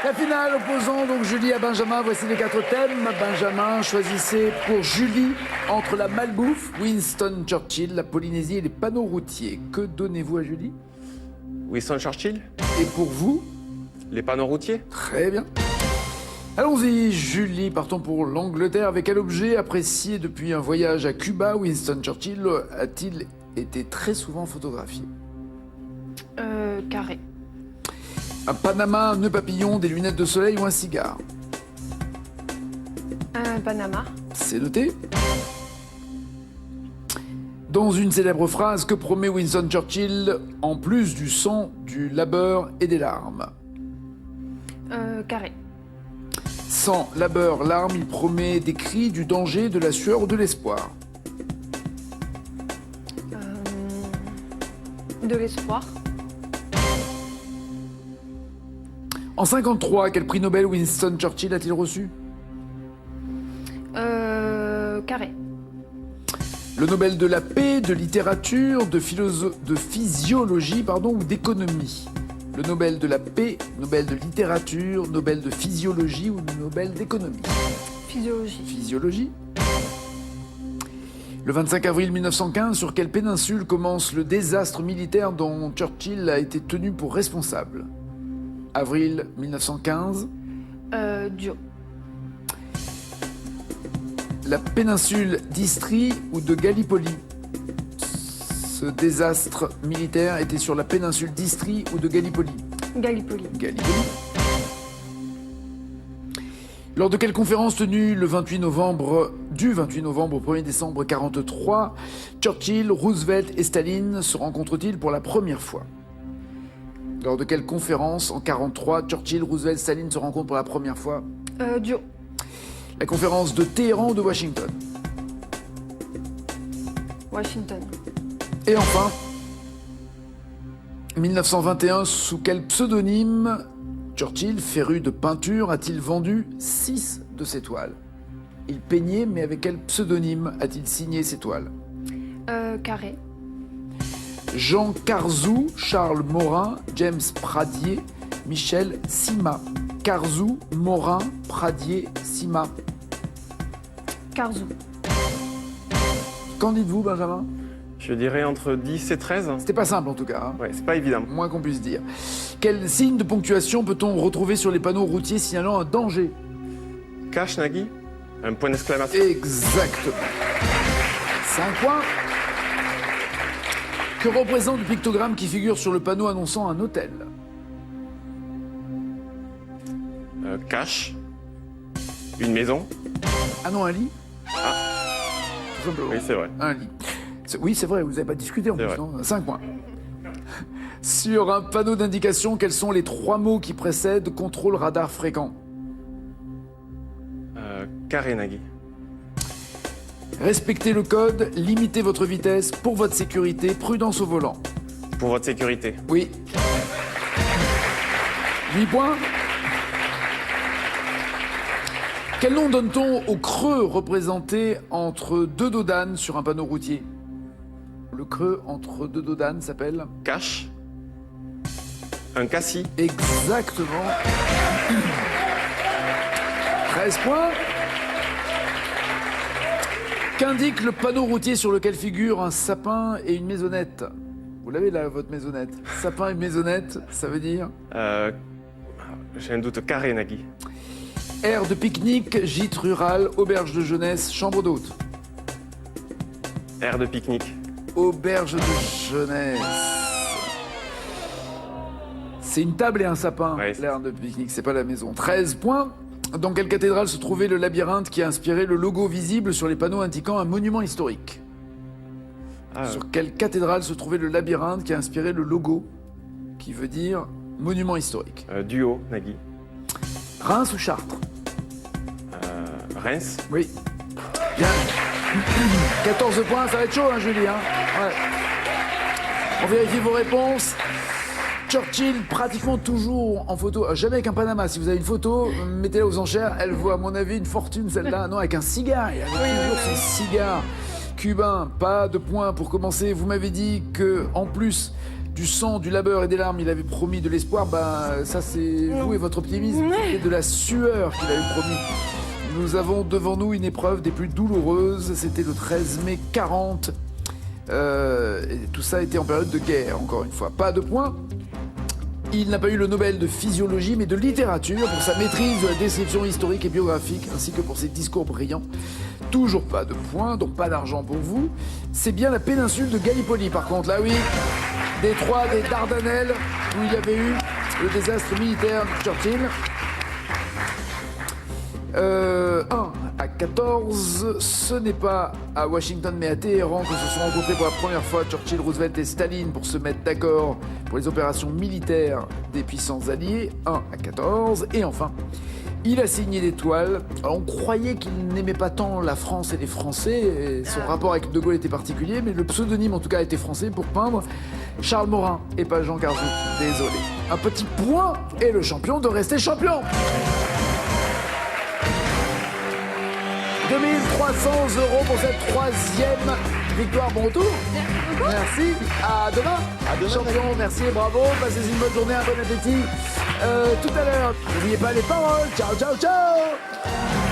La finale opposant donc Julie à Benjamin. Voici les 4 thèmes. Benjamin, choisissez pour Julie entre la malbouffe, Winston Churchill, la Polynésie et les panneaux routiers. Que donnez-vous à Julie? Winston Churchill. Et pour vous? Les panneaux routiers. Très bien. Allons-y, Julie, partons pour l'Angleterre. Avec quel objet apprécié depuis un voyage à Cuba, Winston Churchill a-t-il été très souvent photographié? Carré. Un Panama, un nœud papillon, des lunettes de soleil ou un cigare? Un Panama. C'est noté. Dans une célèbre phrase, que promet Winston Churchill en plus du sang, du labeur et des larmes? Carré. Sang, labeur, larmes, il promet des cris, du danger, de la sueur ou de l'espoir? De l'espoir. En 53, quel prix Nobel Winston Churchill a-t-il reçu? Carré. Le Nobel de la paix, de littérature, de physiologie, ou d'économie? Le Nobel de la paix, Nobel de littérature, Nobel de physiologie ou Nobel d'économie? Physiologie. Physiologie. Le 25 avril 1915, sur quelle péninsule commence le désastre militaire dont Churchill a été tenu pour responsable? Avril 1915. Dio. La péninsule d'Istrie ou de Gallipoli? Ce désastre militaire était sur la péninsule d'Istrie ou de Gallipoli? Gallipoli. Gallipoli. Lors de quelle conférence tenue le 28 novembre, du 28 novembre au 1er décembre 1943, Churchill, Roosevelt et Staline se rencontrent-ils pour la première fois? Lors de quelle conférence en 1943, Churchill, Roosevelt, Staline se rencontrent pour la première fois? Dio. La conférence de Téhéran ou de Washington? Washington. Et enfin, 1921, sous quel pseudonyme Churchill, féru de peinture, a-t-il vendu 6 de ses toiles? Il peignait, mais avec quel pseudonyme a-t-il signé ses toiles? Carré. Jean Carzou, Charles Morin, James Pradier, Michel Sima. Carzou, Morin, Pradier, Sima. Carzou. Qu'en dites-vous, Benjamin? Je dirais entre 10 et 13. C'était pas simple en tout cas. Ouais, c'est pas évident. Moins qu'on puisse dire. Quel signe de ponctuation peut-on retrouver sur les panneaux routiers signalant un danger? Cash, Nagui. Un point d'exclamation. Exactement. 5 points. Que représente le pictogramme qui figure sur le panneau annonçant un hôtel? Cash. Une maison. Ah non, un lit? Tout simplement. Oui, c'est vrai. Un lit. Oui, c'est vrai, vous n'avez pas discuté en plus, vrai. non? 5 points. Sur un panneau d'indication, quels sont les 3 mots qui précèdent contrôle radar fréquent? Carré, Nagui. Respectez le code, limitez votre vitesse pour votre sécurité, prudence au volant. Pour votre sécurité. Oui. 8 points. Quel nom donne-t-on au creux représenté entre 2 dos d'âne sur un panneau routier? Le creux entre 2 dos d'âne s'appelle? Cash. Un cassis. Exactement. 13 points. Qu'indique le panneau routier sur lequel figure un sapin et une maisonnette? Vous l'avez là, votre maisonnette. Sapin et maisonnette, ça veut dire? J'ai un doute. Carré, Nagui. Aire de pique-nique, gîte rural, auberge de jeunesse, chambre d'hôte. Aire de pique-nique. Auberge de jeunesse. C'est une table et un sapin, Ouais, l'aire de pique-nique, c'est pas la maison. 13 points. Dans quelle cathédrale se trouvait le labyrinthe qui a inspiré le logo visible sur les panneaux indiquant un monument historique? Sur quelle cathédrale se trouvait le labyrinthe qui a inspiré le logo qui veut dire monument historique? Duo, Nagui. Reims ou Chartres? Reims. Oui. Bien. 14 points, ça va être chaud, hein, Julie, hein? Ouais. On vérifie vos réponses. Churchill, pratiquement toujours en photo, jamais avec un Panama. Si vous avez une photo, mettez-la aux enchères. Elle vaut, à mon avis, une fortune, celle-là. Non, avec un cigare. Il avait toujours son cigare cubain. Pas de points pour commencer. Vous m'avez dit que, en plus du sang, du labeur et des larmes, il avait promis de l'espoir. Ben, ça, c'est vous et votre optimisme. Et de la sueur qu'il avait promis. Nous avons devant nous une épreuve des plus douloureuses. C'était le 13 mai 40. Et tout ça était en période de guerre, encore une fois. Pas de points. Il n'a pas eu le Nobel de physiologie, mais de littérature pour sa maîtrise de la description historique et biographique, ainsi que pour ses discours brillants. Toujours pas de points, donc pas d'argent pour vous. C'est bien la péninsule de Gallipoli, par contre, là oui. Détroit des Dardanelles, où il y avait eu le désastre militaire de Churchill. 1 à 14, ce n'est pas à Washington mais à Téhéran que se sont rencontrés pour la première fois Churchill, Roosevelt et Staline pour se mettre d'accord pour les opérations militaires des puissances alliées. 1 à 14. Et enfin, il a signé l'étoile. Alors on croyait qu'il n'aimait pas tant la France et les Français, et son rapport avec De Gaulle était particulier, mais le pseudonyme en tout cas était français pour peindre Charles Morin et pas Jean Carzou. Désolé. Un petit point et le champion de rester champion. 2300 € pour cette 3e victoire. Bon retour. Merci. À demain. À demain, champion, merci et bravo. Passez une bonne journée, un bon appétit. Tout à l'heure, n'oubliez pas les paroles. Ciao, ciao, ciao.